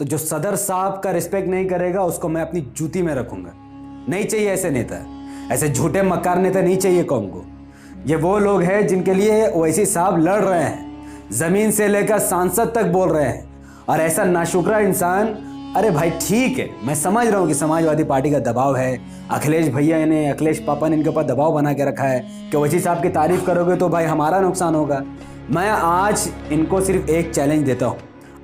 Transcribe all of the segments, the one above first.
तो जो सदर साहब का रिस्पेक्ट नहीं करेगा उसको मैं अपनी जूती में रखूंगा। नहीं चाहिए ऐसे नेता, ऐसे झूठे मक्कार नेता नहीं चाहिए कौम को। ये वो लोग हैं जिनके लिए ओवैसी साहब लड़ रहे हैं, जमीन से लेकर सांसद तक बोल रहे हैं, और ऐसा नाशुक्रा इंसान। अरे भाई ठीक है, मैं समझ रहा हूँ कि समाजवादी पार्टी का दबाव है, अखिलेश भैया ने, अखिलेश पापा ने इनके ऊपर दबाव बना के रखा है कि ओवैसी साहब की तारीफ करोगे तो भाई हमारा नुकसान होगा। मैं आज इनको सिर्फ एक चैलेंज देता हूँ,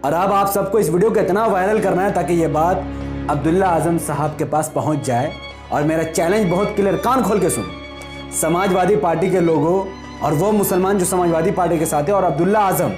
और अब आप सबको इस वीडियो को इतना वायरल करना है ताकि ये बात अब्दुल्ला आजम साहब के पास पहुँच जाए। और मेरा चैलेंज बहुत क्लियर, कान खोल के सुनो। समाजवादी पार्टी के लोगों और वो मुसलमान जो समाजवादी पार्टी के साथ है, और अब्दुल्ला आजम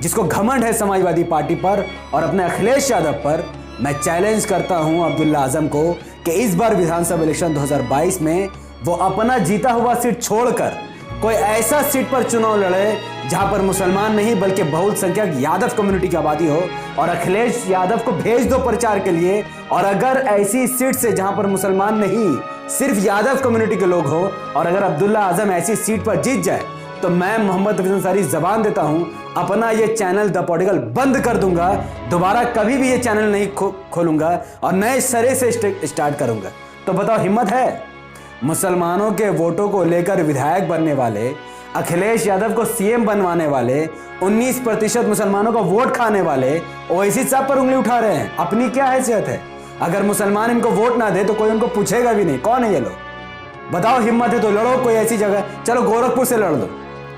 जिसको घमंड है समाजवादी पार्टी पर और अपने अखिलेश यादव पर, मैं चैलेंज करता हूं अब्दुल्ला आजम को कि इस बार विधानसभा इलेक्शन 2022 में वो अपना जीता हुआ सीट छोड़कर कोई ऐसा सीट पर चुनाव लड़े जहां पर मुसलमान नहीं बल्कि बहुसंख्यक यादव कम्युनिटी की आबादी हो, और अखिलेश यादव को भेज दो प्रचार के लिए। और अगर ऐसी सीट से जहां पर मुसलमान नहीं सिर्फ यादव कम्युनिटी के लोग हो, और अगर अब्दुल्ला आजम ऐसी सीट पर जीत जाए तो मैं मोहम्मद हफीज अंसारी जबान देता हूं, अपना ये चैनल द पॉलिटिकल बंद कर दूंगा, दोबारा कभी भी ये चैनल नहीं खोलूंगा और नए सिरे से स्टार्ट करूंगा। तो बताओ, हिम्मत है? मुसलमानों के वोटों को लेकर विधायक बनने वाले, अखिलेश यादव को सीएम बनवाने वाले, 19% मुसलमानों का वोट खाने वाले ओवैसी साहब पर उंगली उठा रहे हैं। अपनी क्या हैसियत है? अगर मुसलमान इनको वोट ना दे तो कोई उनको पूछेगा भी नहीं कौन है ये लोग। बताओ, हिम्मत है तो लड़ो कोई ऐसी जगह, चलो गोरखपुर से लड़ लो।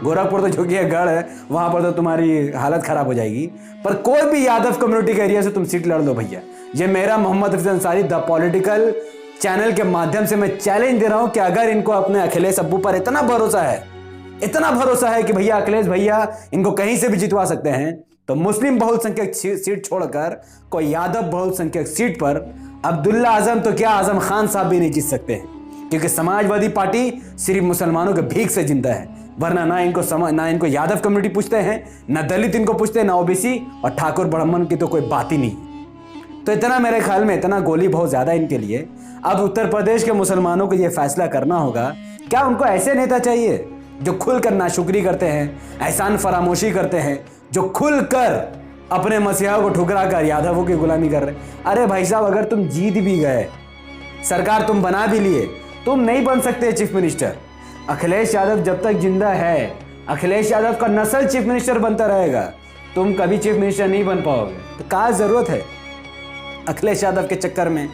गोरखपुर तो जो कि गढ़ है, वहां पर तो तुम्हारी हालत खराब हो जाएगी, पर कोई भी यादव कम्युनिटी के एरिया से तुम सीट लड़ लो भैया। ये मेरा Mohammad Hafeez Ansari the political channel के माध्यम से मैं चैलेंज दे रहा हूं कि अगर इनको अपने अखिलेश अब्बू पर इतना भरोसा है कि भैया अखिलेश भैया इनको कहीं से भी जितवा सकते हैं, तो मुस्लिम बहुसंख्यक सीट छोड़कर कोई यादव बहुसंख्यक सीट पर अब्दुल्ला आजम तो क्या, आजम खान साहब भी नहीं जीत सकते हैं, क्योंकि समाजवादी पार्टी सिर्फ मुसलमानों के भीख से जिंदा है। वरना ना इनको यादव कम्युनिटी पूछते हैं, ना दलित इनको पूछते हैं, ना ओबीसी, और ठाकुर ब्राह्मण की तो कोई बात ही नहीं। तो इतना मेरे ख्याल में इतना गोली बहुत ज्यादा इनके लिए। अब उत्तर प्रदेश के मुसलमानों को यह फैसला करना होगा, क्या उनको ऐसे नेता चाहिए जो खुलकर नाशुक्री करते हैं, एहसान फरामोशी करते हैं, जो खुलकर अपने मसीहा को ठुकरा कर यादवों की गुलामी कर रहे? अरे भाई साहब, अगर तुम जीत भी गए, सरकार तुम बना भी लिए, तुम नहीं बन सकते चीफ मिनिस्टर। अखिलेश यादव जब तक जिंदा है, अखिलेश यादव का नस्ल चीफ मिनिस्टर बनता रहेगा, तुम कभी चीफ मिनिस्टर नहीं बन पाओगे। तो क्या जरूरत है अखिलेश यादव के चक्कर में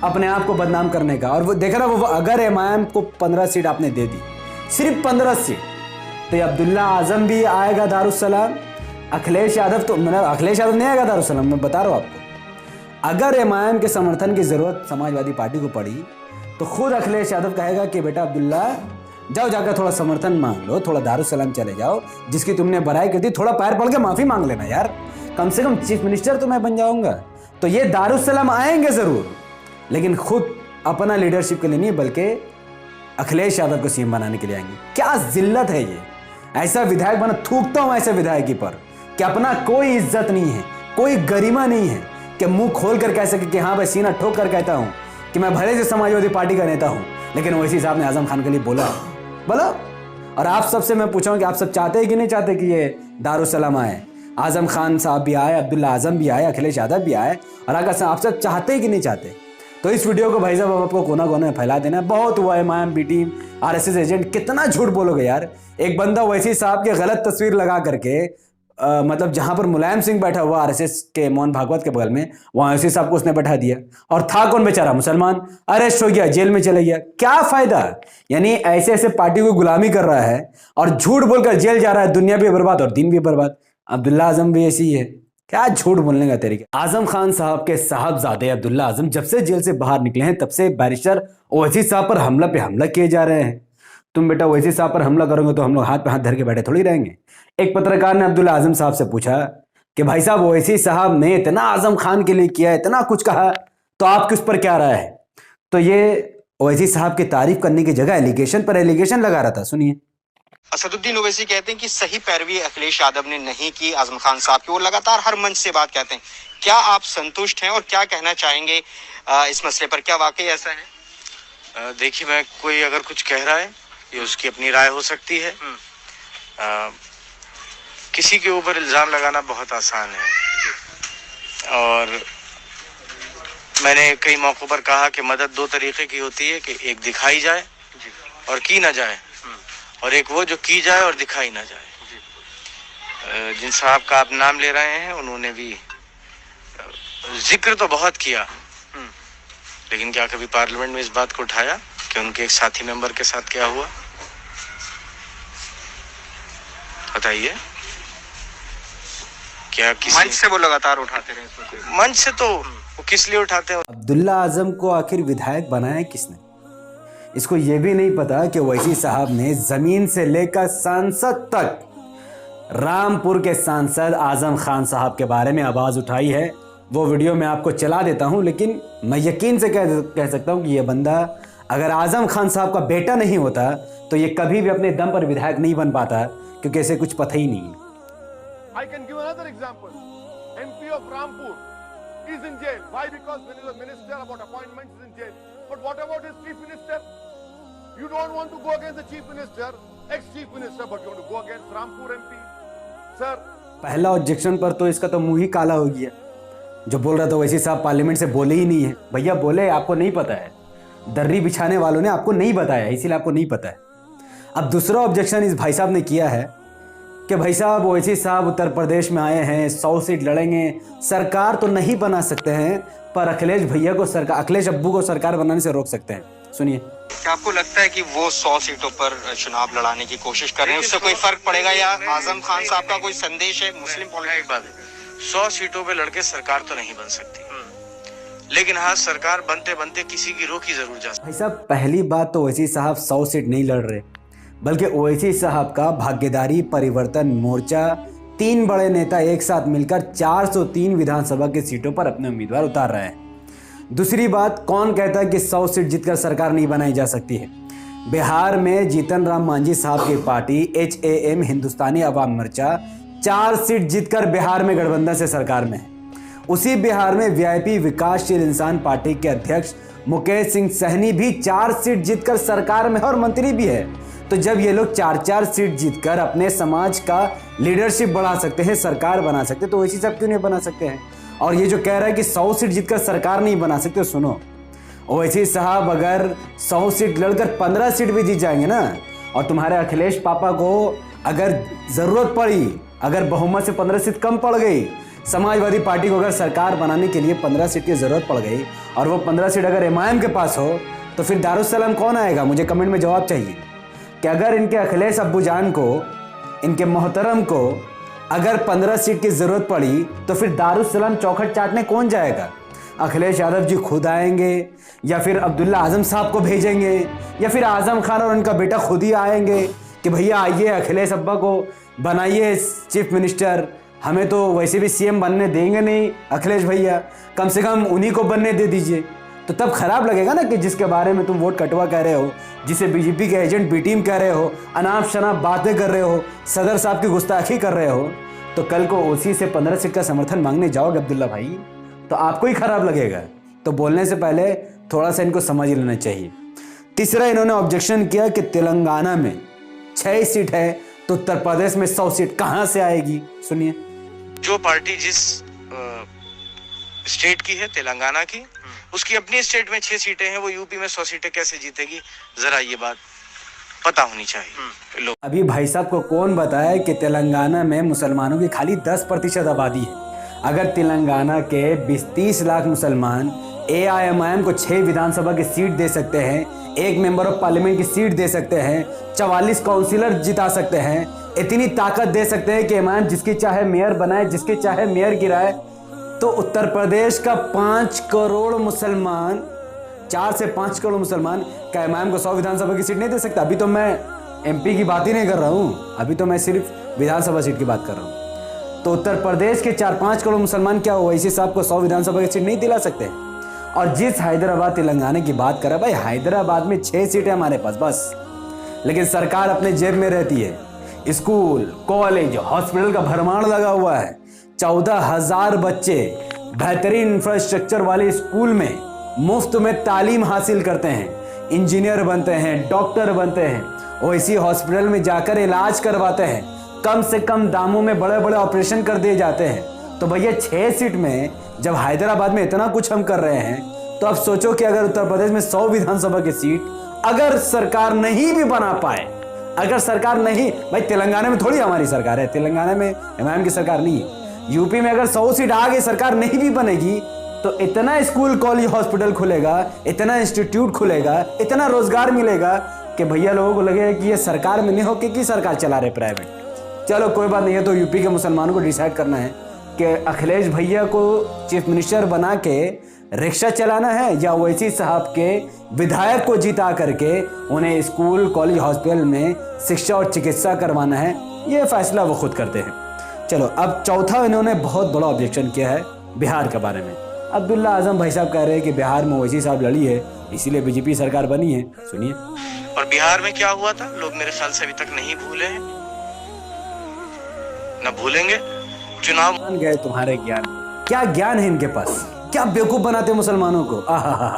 अपने आप को बदनाम करने का? और वो देख रहा, वो अगर एमआईएम को 15 सीट आपने दे दी, सिर्फ 15 सीट, तो ये अब्दुल्ला आजम भी आएगा दारुसलाम, अखिलेश यादव तो मतलब अखिलेश यादव नहीं आएगा दारुसलाम। मैं बता रहा हूँ आपको, अगर एमआईएम के समर्थन की जरूरत समाजवादी पार्टी को पड़ी तो खुद अखिलेश यादव कहेगा कि बेटा अब्दुल्ला जाओ, जाकर थोड़ा समर्थन मांग लो, थोड़ा दारुसलाम चले जाओ, जिसकी तुमने बड़ाई की थी, थोड़ा पैर पड़ के माफी मांग लेना यार, कम से कम चीफ मिनिस्टर तो मैं बन जाऊंगा। तो ये दारुसलाम आएंगे जरूर, लेकिन खुद अपना लीडरशिप के लिए नहीं बल्कि अखिलेश यादव को सीएम बनाने के लिए आएंगे। क्या जिल्लत है ये! ऐसा विधायक बना, थूकता हूं ऐसे विधायक पर कि अपना कोई इज्जत नहीं है, कोई गरिमा नहीं है कि मुंह खोल कर कह सके कि हाँ भाई, सीना ठोक कर कहता हूं कि मैं भले से समाजवादी पार्टी का नेता हूं, लेकिन ओवैसी साहब ने आजम खान के लिए बोला। और आप सबसे मैं पूछूं कि आप सब चाहते हैं कि नहीं चाहते कि ये दारुसलाम आए, आजम खान साहब भी आए, अब्दुल्ला आजम भी आए, अखिलेश यादव भी आए, और अगर आप सब चाहते हैं कि नहीं चाहते? तो इस वीडियो को भाई साहब आपको कोना कोना में फैला देना है। बहुत हुआ MIM B team, RSS agent, कितना झूठ बोलोगे यार। एक बंदा ओवैसी साहब की गलत तस्वीर लगा करके मतलब जहां पर मुलायम सिंह बैठा हुआ आरएसएस के मोहन भागवत के बगल में, वहां ओवैसी साहब को उसने बैठा दिया, और था कौन बेचारा? मुसलमान। अरेस्ट हो गया, जेल में चले गया, क्या फायदा? यानी ऐसे ऐसे पार्टी को गुलामी कर रहा है और झूठ बोलकर जेल जा रहा है, दुनिया भी बर्बाद और दिन भी बर्बाद। अब्दुल्ला आजम भी ऐसी ही है, क्या झूठ बोलने का तरीका। आजम खान साहब के साहबजादे अब्दुल्ला आजम जब से जेल से बाहर निकले हैं, तब से बैरिस्टर ओवैसी साहब पर हमला पे हमला किए जा रहे हैं। तुम बेटा ओवैसी साहब पर हमला करोगे तो हम लोग हाथ पे हाथ धर के बैठे थोड़ी रहेंगे। एक पत्रकार ने अब्दुल्ला आजम साहब से पूछा कि भाई साहब, ओवैसी साहब ने इतना आजम खान के लिए किया, इतना कुछ कहा, तो आपकी उस पर क्या राय है? तो ये ओवैसी साहब की तारीफ करने की जगह एलिगेशन पर एलिगेशन लगा रहा था। सुनिए। असदुद्दीन ओवैसी कहते हैं कि सही पैरवी अखिलेश यादव ने नहीं की आजम खान साहब की, वो लगातार हर मंच से बात कहते हैं। क्या आप संतुष्ट हैं और क्या कहना चाहेंगे इस मसले पर? क्या वाकई ऐसा है? देखिए, मैं कोई अगर कुछ कह रहा है, ये उसकी अपनी राय हो सकती है। किसी के ऊपर इल्जाम लगाना बहुत आसान है, और मैंने कई मौक़ों पर कहा कि मदद दो तरीके की होती है, कि एक दिखाई जाए और की ना जाए, और एक वो जो की जाए और दिखाई ना जाए। जिन साहब का आप नाम ले रहे हैं उन्होंने भी जिक्र तो बहुत किया, लेकिन क्या कभी पार्लियामेंट में इस बात को उठाया कि उनके एक साथी मेंबर के साथ क्या हुआ? बताइए। क्या किसी मंच से वो लगातार उठाते रहे इसमें? मंच से तो वो किस लिए उठाते हैं? अब्दुल्ला आजम को आखिर विधायक बनाया किसने? इसको ये भी नहीं पता कि ओवैसी साहब ने जमीन से लेकर सांसद तक रामपुर के सांसद आजम खान साहब के बारे में आवाज उठाई है। वो वीडियो मैं आपको चला देता हूं, लेकिन मैं यकीन से कह सकता हूं कि ये बंदा अगर आजम खान साहब का बेटा नहीं होता तो ये कभी भी अपने दम पर विधायक नहीं बन पाता, क्योंकि इसे कुछ पता ही नहीं है। I can give another example. MP of Rampur is in jail. Why? Because when he was minister about appointments is in jail. But what about his chief minister? You don't want to go against the chief minister, ex-chief minister, but you want to go against Rampur MP. Sir. पहला objection पर तो इसका तो मुंह ही काला हो गया। जो बोल रहा था ओवैसी साहब पार्लियामेंट से बोले ही नहीं है। भैया बोले, आपको नहीं पता है। दर्री बिछाने वालों ने आपको नहीं बताया, इसीलिए आपको नहीं पता है। अब दूसरा ऑब्जेक्शन इस भाई साहब ने किया है कि भाई साहब ओवैसी साहब उत्तर प्रदेश में आए हैं, 100 सीट लड़ेंगे, सरकार तो नहीं बना सकते हैं, पर अखिलेश भैया को सरकार, अखिलेश अब्बू को सरकार बनाने से रोक सकते हैं। सुनिए। क्या आपको लगता है कि वो 100 सीटों पर चुनाव लड़ाने की कोशिश कर रहे हैं, उससे कोई फर्क पड़ेगा, या आजम खान साहब का कोई संदेश है मुस्लिम एक बात है, 100 सीटों पे लड़के सरकार तो नहीं बन सकती, लेकिन हाँ सरकार बनते बनते किसी की रोकी जरूर जा सकती। भाई साहब पहली बात तो ओवैसी साहब 100 सीट नहीं लड़ रहे, बल्कि ओवैसी साहब का भाग्यदारी परिवर्तन मोर्चा 3 बड़े नेता एक साथ मिलकर 403 विधानसभा की सीटों पर अपने उम्मीदवार उतार रहे हैं। दूसरी बात, कौन कहता है कि 100 सीट जीतकर सरकार नहीं बनाई जा सकती है? बिहार में जीतन राम मांझी साहब की party HAM Hindustani Awam Morcha 4 seat जीतकर बिहार में गठबंधन से सरकार में है। उसी बिहार में VIP विकासशील इंसान पार्टी के अध्यक्ष मुकेश सिंह सहनी भी 4 सीट जीतकर सरकार में है और मंत्री भी है। तो जब ये लोग 4-4 सीट जीतकर अपने समाज का लीडरशिप बढ़ा सकते हैं, सरकार बना सकते हैं, तो ओवैसी साहब क्यों नहीं बना सकते हैं? और ये जो कह रहा है कि 100 सीट जीतकर सरकार नहीं बना सकते, तो सुनो, ओवैसी साहब अगर 100 सीट लड़कर 15 सीट भी जीत जाएंगे ना, और तुम्हारे अखिलेश पापा को अगर जरूरत पड़ी, अगर बहुमत से 15 सीट कम पड़ गई, समाजवादी पार्टी को अगर सरकार बनाने के लिए 15 सीट की जरूरत पड़ गई, और वो 15 सीट अगर MIM के पास हो, तो फिर दारुसलाम कौन आएगा? मुझे कमेंट में जवाब चाहिए कि अगर इनके अखिलेश अब्बूजान को, इनके मोहतरम को अगर 15 सीट की जरूरत पड़ी, तो फिर दारुसलाम चौखट चाटने कौन जाएगा? अखिलेश यादव जी खुद आएंगे, या फिर अब्दुल्ला आजम साहब को भेजेंगे, या फिर आजम खान और उनका बेटा खुद ही आएंगे कि भैया आइए अखिलेश अब्बा को बनाइए चीफ मिनिस्टर, हमें तो वैसे भी CM बनने देंगे नहीं अखिलेश भैया, कम से कम उन्हीं को बनने दे दीजिए। तो तब खराब लगेगा ना कि जिसके बारे में तुम वोट कटवा कह रहे हो, जिसे BJP के एजेंट B टीम कह रहे हो, अनाप शनाप बातें कर रहे हो, सदर साहब की गुस्ताखी कर रहे हो, तो कल को उसी से 15 सीट का समर्थन मांगने जाओगे अब्दुल्ला भाई, तो आपको ही खराब लगेगा। तो बोलने से पहले थोड़ा सा इनको समझ लेना चाहिए। तीसरा, इन्होंने ऑब्जेक्शन किया कि तेलंगाना में 6 सीट है, तो उत्तर प्रदेश में 100 सीट कहां से आएगी? सुनिए। जो पार्टी जिस स्टेट की है, तेलंगाना की, उसकी अपनी स्टेट में 6 सीटें हैं, वो यूपी में 100 सीटें कैसे जीतेगी? जरा ये बात पता होनी चाहिए लोग। अभी भाई साहब को कौन बताया कि तेलंगाना में मुसलमानों की खाली 10% आबादी है। अगर तेलंगाना के 20-30 लाख मुसलमान AIMIM को 6 विधानसभा की सीट दे सकते हैं, 1 मेंबर ऑफ पार्लियामेंट की सीट दे सकते हैं, 44 काउंसिलर जिता सकते हैं, इतनी ताकत दे सकते हैं कि MIM जिसकी चाहे मेयर बनाए, जिसके चाहे मेयर गिराए, तो उत्तर प्रदेश का 5 करोड़ मुसलमान, 4 से 5 करोड़ मुसलमान क्या MIM को 100 विधानसभा की सीट नहीं दे सकता? अभी तो मैं MP की बात ही नहीं कर रहा हूँ, अभी तो मैं सिर्फ विधानसभा सीट की बात कर रहा हूँ। तो उत्तर प्रदेश के 4-5 करोड़ मुसलमान क्या ओवैसी साहब को 100 विधानसभा की सीट नहीं दिला सकते? और जिस हैदराबाद तेलंगाना की बात कर रहा है, भाई हैदराबाद में 6 सीटें हमारे पास बस, लेकिन सरकार अपने जेब में रहती है। स्कूल, कॉलेज, हॉस्पिटल का भरमार लगा हुआ है। 14,000 बच्चे बेहतरीन इंफ्रास्ट्रक्चर वाले स्कूल में मुफ्त में तालीम हासिल करते हैं, इंजीनियर बनते हैं, डॉक्टर बनते हैं, ओवैसी हॉस्पिटल में जाकर इलाज करवाते हैं, कम से कम दामों में बड़े बड़े ऑपरेशन कर दिए जाते हैं। तो भैया 6 सीट में जब हैदराबाद में इतना कुछ हम कर रहे हैं, तो अब सोचो कि अगर उत्तर प्रदेश में 100 विधानसभा की सीट अगर सरकार नहीं भी बना पाए, अगर सरकार नहीं, भाई तेलंगाना में थोड़ी हमारी सरकार है, तेलंगाना में एमआईएम की सरकार नहीं है, यूपी में अगर 100 सीट आ गई, सरकार नहीं भी बनेगी, तो इतना स्कूल कॉलेज हॉस्पिटल खुलेगा, इतना इंस्टीट्यूट खुलेगा, इतना रोजगार मिलेगा कि भैया लोगों को लगेगा कि ये सरकार में नहीं हो कि सरकार चला रहे प्राइवेट। चलो कोई बात नहीं है, तो यूपी के मुसलमानों को डिसाइड करना है कि अखिलेश भैया को चीफ मिनिस्टर बना के रिक्शा चलाना है या ओवैसी साहब के विधायक को जिता करके उन्हें स्कूल कॉलेज हॉस्पिटल में शिक्षा और चिकित्सा करवाना है। ये फैसला वो खुद करते हैं। चलो अब चौथा इन्होंने बहुत बड़ा ऑब्जेक्शन किया है बिहार के बारे में। अब्दुल्ला आजम भाई साहब कह रहे हैं कि बिहार में ओवैसी साहब लड़ी है, इसीलिए बीजेपी सरकार बनी है। सुनिए। और बिहार में क्या हुआ था लोग मेरे ख्याल से अभी तक नहीं भूले हैं, न भूलेंगे। चुनाव मान गए तुम्हारे ज्ञान, क्या ज्ञान है इनके पास, क्या बेवकूफ बनाते मुसलमानों को। आहा,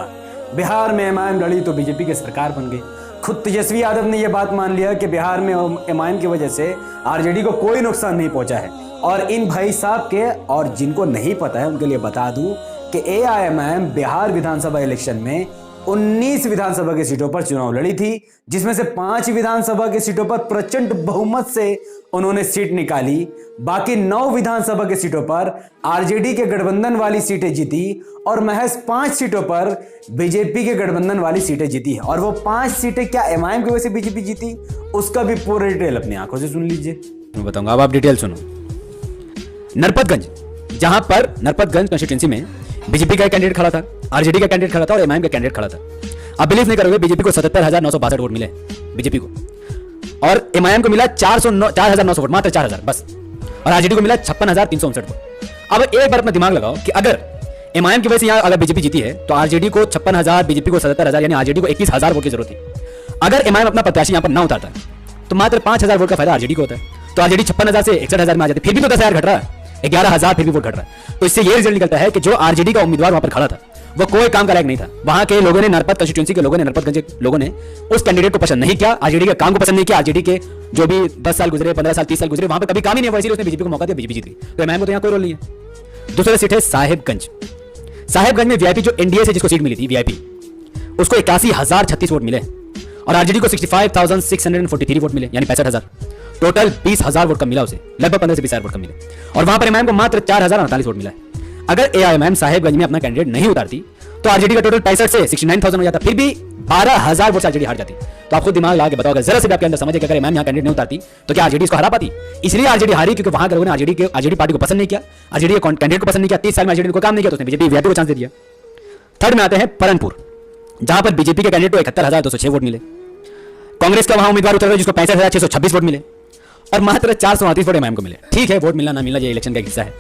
बिहार में एमआईएम लड़ी तो बीजेपी की सरकार बन गई। खुद तेजस्वी यादव ने यह बात मान लिया कि बिहार में एमआईएम की वजह से आरजेडी को कोई नुकसान नहीं पहुंचा है। और इन भाई साहब के, और जिनको नहीं पता है उनके लिए बता दूं कि एआईएमआईएम बिहार विधानसभा इलेक्शन में 19 विधानसभा की सीटों पर चुनाव लड़ी थी, जिसमें से 5 विधानसभा की सीटों पर प्रचंड बहुमत से उन्होंने सीट निकाली। बाकी 9 विधानसभा की सीटों पर आरजेडी के गठबंधन वाली सीटें जीती और महज 5 सीटों पर बीजेपी के गठबंधन वाली सीटें जीती है। और वो 5 सीटें क्या एमआईएम की वजह से बीजेपी जीती, उसका भी पूरा डिटेल अपनी आंखों से सुन लीजिए। मैं बताऊंगा, अब आप डिटेल सुनो। नरपतगंज, जहां पर नरपतगंज कंस्टिट्यूंसी में बीजेपी का कैंडिडेट खड़ा था, आरजेडी का कैंडिडेट खड़ा था और एमआईएम का कैंडिडेट खड़ा था। आप बिलीव नहीं करोगे, बीजेपी को 77,962 वोट मिले बीजेपी को, और एमआईएम को मिला 4,900 वोट, मात्र 4,000 बस। और आरजेडी को मिला 56,359 वोट। अब एक बार अपना दिमाग लगाओ कि अगर एमआईएम की वजह से यहाँ अगर बीजेपी जीती है तो आरजेडी को 56,000, बीजेपी को 77,000, यानी आरजेडी को 21,000 वोट की जरूरत थी। अगर एमआईएम अपना प्रत्याशी यहाँ पर ना उतारता तो मात्र 5,000 वोट का फायदा आरजेडी को होता है। तो आरजेडी 56,000 से 61,000 में आ जाती, फिर भी तो 10,000 घट रहा है, 11,000 फिर भी वोट घट रहा है। तो इससे ये रिजल्ट निकलता है कि जो आरजेडी का उम्मीदवार वहां पर खड़ा था वो कोई काम का लायक नहीं था। वहां के लोगों ने, नरपत कंस्टिट्यूंसी के लोगों ने, नरपतगंज के लोगों ने उस कैंडिडेट को पसंद नहीं किया, आरजेडी के काम को पसंद नहीं किया। आरजेडी के जो भी 10 साल गुजरे, 15 साल, 30 साल गुजरे, वहां पर कभी काम ही नहीं हुआ, इसलिए उसने बीजेपी को मौका दिया, बीजेपी जीत गई। तो एमआईएम को तो यहाँ कोई रोल नहीं है। दूसरा सीट है साहेबगंज। साहेबगंज में वीआईपी, जो एनडीए से जिसको सीट मिली थी वीआईपी, उसको 81,036 वोट मिले और आरजेडी को 65,643 वोट मिले, यानी 65,000। टोटल 20,000 वोट कम मिला उसे, लगभग 15 से 20,000 वोट कम मिले। और वहां पर एमआईएम को मात्र 4,048 वोट मिला है। अगर एआईएमआईएम साहेबगंज में अपना कैंडिडेट नहीं उतारती तो आरजेडी का टोटल 65 से 69,000 हो जाता, फिर भी 12,000 वोट से आरजेडी हार जाती। तो आपको दिमाग लगा के बताओ, अगर जरा से भी आपके अंदर समझे कि अगर एमआईएम यहाँ कैंडिडेट नहीं उतारती तो क्या आरजेडी इसको हरा पाती? इसलिए आरजेडी हारी क्योंकि वहां के लोगों ने आरजेडी पार्टी को पसंद नहीं किया, आरजेडी के कैंडिडेट को पसंद नहीं किया। 30 साल में आरजेडी को काम नहीं किया तो उसने बीजेपी वीआईपी को चांस दे दिया। थर्ड में आते हैं परनपुर, जहां पर बीजेपी के कैंडिडेट को 71,206 वोट मिले। कांग्रेस का वहां उम्मीदवार उतर जिसको 65,626 वोट मिले और मात्र 438 वोट एमआईएम को मिले। ठीक है, वोट मिलना ना मिलना ये इलेक्शन का हिस्सा है।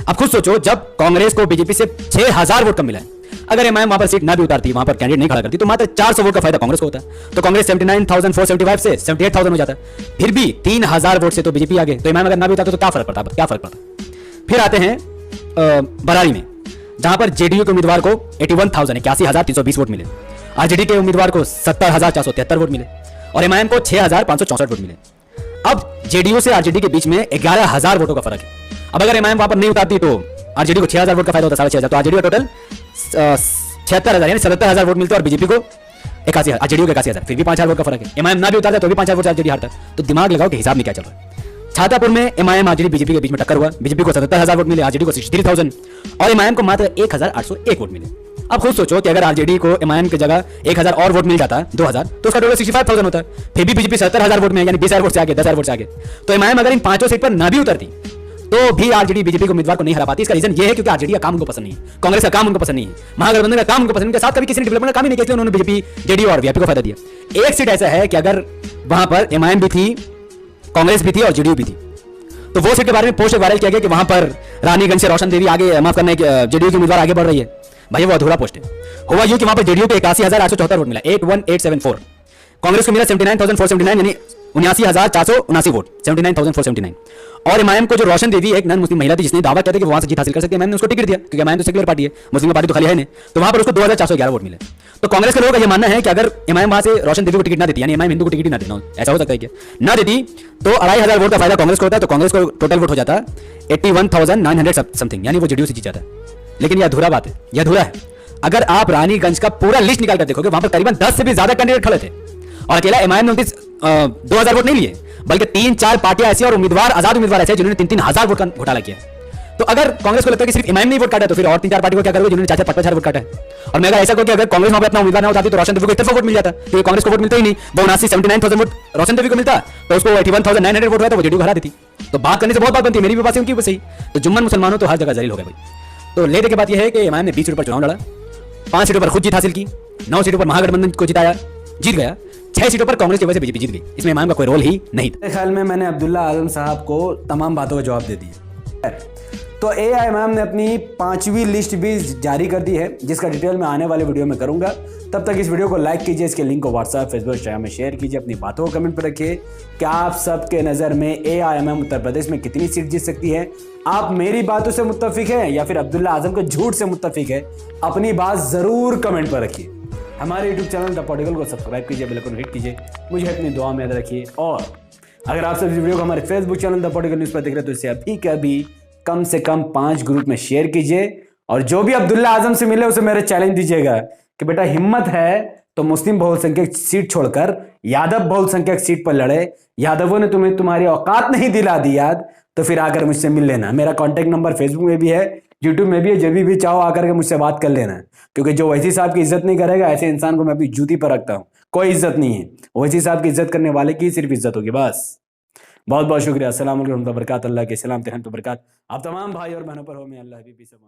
अब खुद सोचो, जब कांग्रेस को बीजेपी से 6,000 वोट कम मिला है, अगर एमआईएम वहां पर सीट ना भी उतारती, वहां पर कैंडिडेट नहीं खड़ा करती, तो मात्र 400 वोट का फायदा कांग्रेस को होता है। तो कांग्रेस 79,475 से 78,000 हो जाता। फिर भी 3,000 वोट से तो बीजेपी आगे। तो एमआईएम अगर ना भी उतारता तो क्या फर्क पड़ता? फिर आते हैं बरारी में, जहां पर जेडीयू के उम्मीदवार को 81,320 वोट मिले, आरजेडी के उम्मीदवार को 70,473 वोट मिले और एमआईएम को 6,564 वोट मिले। अब जेडीयू से आरजेडी के बीच में 11,000 वोटों का फर्क है। अब अगर एमआईएम वहां पर नहीं उतारती तो आरजेडी को 6,000 वोट का फायदा होता, 6,500। तो आरजेडी का टोटल 76,000 यानी 77,000 वोट मिलते और बीजेपी को 81,000, आरजेडी को 81,000, फिर भी 5,000 वोट का फर्क है। एमआईएम ना भी उतारता तो भी 5,000 वोट से आरजेडी हारता। तो दिमाग लगाओ कि हिसाब में क्या चल रहा है। छातापुर में एमआईएम आरजेडी बीजेपी के बीच में टक्कर हुआ, बीजेपी को 77,000 वोट मिले, आरजेडी को 63,000 और एमआईएम को मात्र 1,801 वोट मिले। अब खुद सोचो कि अगर आरजेडी को एमआईएम की जगह 1,000 और वोट मिल जाता, 2,000, तो उसका टोटल 65,000 होता। फिर भी बीजेपी 70,000 वोट में, यानी 20,000 वोट से आगे, 10,000 वोट से आगे। तो एमआईएम अगर इन 5 सीट पर ना भी उतरती तो भी आरजेडी बीजेपी को उम्मीदवार को नहीं हरा पाती। इसका रीजन ये है क्योंकि आरजेडी का काम उनको पसंद नहीं है, कांग्रेस का काम उनको पसंद नहीं है, महागठबंधन का काम उनको पसंद नहीं है, साथ कभी किसी ने डेवलपमेंट का काम ही नहीं किया, इसलिए उन्होंने बीजेपी, जेडीयू और वीआईपी को फायदा दिया। एक सीट ऐसा है कि अगर वहां पर एमआईएम भी थी, कांग्रेस भी थी और जेडीयू भी थी, तो वो सीट के बारे में पोस्ट वायरल किया गया कि वहां पर रानीगंज से रोशन देवी आगे, माफ करना, जेडीयू की उम्मीदवार आगे बढ़ रही है। भाई वो अधूरा पोस्ट है। हुआ यूं कि वहां पर जेडीयू को 81,874 वोट मिला, 81,874। कांग्रेस को मिला 79,479 यानी 79,479 वोट, 79,479। और इमाम को जो रोशन देवी एक नन मुस्लिम महिला थी जिसने दावा किया था कि वो वहां से जीत हासिल कर सकती है, इमाम ने उसको टिकट दिया क्योंकि इमाम तो सेक्युलर पार्टी है, मुस्लिम पार्टी तो खाली है नहीं, तो वहां पर उसको 2,411 वोट मिले। तो कांग्रेस के लोगों का ये मानना है कि अगर इमाम वहां से रोशन देवी को टिकट ना देती, यानी इमाम हिंदू को टिकट ही ना देना, ऐसा हो सकता है क्या ना देती तो 2,500 वोट का फायदा कांग्रेस को होता है, तो कांग्रेस को टोटल वोट हो जाता 81,900 समथिंग, यानी वो जेडीयू से जीत जाता है। लेकिन यह अधूरा बात है, यह अधूरा है। अगर आप रानीगंज का पूरा लिस्ट निकाल कर देखोगे, वहां पर करीबन 10 से भी ज्यादा कैंडिडेट खड़े थे और अकेला इमाम ने 2,000 वोट नहीं लिए, बल्कि 3-4 पार्टियां ऐसी और उम्मीदवार, आजाद उम्मीदवार ऐसे जिन्होंने 3-3,000 वोट का घोटाला किया। तो अगर कांग्रेस को लगता है कि सिर्फ इमाम ने वोट काटा तो फिर और 3-4 पार्टी को क्या करोगे जिन्होंने 4-5 वोट काटा है। और मैं अगर ऐसा कहूं कि अगर कांग्रेस वहां पर अपना उम्मीदवार ना उठाती तो रोशन देवी को इतना वोट मिल जाता, तो कांग्रेस को वोट मिलता ही नहीं, वो 79,000 वोट रोशन देवी को मिलता, तो उसको 81,900 वोट हुआ तो वो जेडीयू को हरा देती। तो बात करने से बहुत बात बनती है, मेरी भी बात उनकी भी सही। तो जुम्मन मुसलमानों तो हर जगह जलील हो गए भाई। तो लेने के बात यह है कि इमाम ने 20 सीटों पर चुनाव लड़ा, 5 सीटों पर खुद जीत हासिल की, 9 सीटों पर महागठबंधन को जिताया, जीत गया, 6 सीटों पर कांग्रेस की वजह से बीजेपी जीत गई। इसमें इमाम का कोई रोल ही नहीं था। मेरे ख्याल में मैंने अब्दुल्ला आजम साहब को तमाम बातों का जवाब दे दिया। तो इमाम ने अपनी 5वीं लिस्ट भी जारी कर दी है, जिसका डिटेल मैं आने वाले वीडियो में करूंगा। तब तक इस वीडियो को लाइक कीजिए, इसके लिंक को व्हाट्सएप, फेसबुक, इंस्टाग्राम में शेयर कीजिए, अपनी बातों को कमेंट पर रखिए। क्या आप सबके नज़र में इमाम उत्तर प्रदेश में कितनी सीट जीत सकती है? आप मेरी बातों से मुत्तफिक हैं या फिर अब्दुल्ला आजम के झूठ से मुत्तफिक है? अपनी बात जरूर कमेंट पर रखिए। हमारे यूट्यूब चैनल द पॉलिटिकल को सब्सक्राइब कीजिए, बेल आइकन हिट कीजिए, मुझे अपनी दुआ में याद रखिए। और अगर आप सब इस वीडियो को हमारे Facebook channel the political news पर देख रहे हैं तो इसे अभी के अभी कम से कम 5 ग्रुप में शेयर कीजिए। और जो भी अब्दुल्ला आजम से मिले उसे मेरे चैलेंज दीजिएगा कि बेटा हिम्मत है तो मुस्लिम बहुसंख्यक सीट छोड़कर यादव बहुसंख्यक सीट पर लड़े। यादवों ने तुम्हें तुम्हारी औकात नहीं दिला दी याद, तो फिर आकर मुझसे मिल लेना। मेरा कॉन्टैक्ट नंबर फेसबुक में भी है, यूट्यूब में भी है, जब भी चाहो आकर के मुझसे बात कर लेना। क्योंकि जो ओवैसी साहब की इज्जत नहीं करेगा ऐसे इंसान को मैं अपनी जूती पर रखता हूँ। कोई इज्जत नहीं है, ओवैसी साहब की इज्जत करने वाले की सिर्फ इज्जत होगी बस। बहुत बहुत शुक्रिया। अस्सलाम वालेकुम व बरकात। अल्लाह के सलाम तहन तो बरकात आप तमाम भाई और बहनों पर हो। मैं अल्लाह हबीबी सब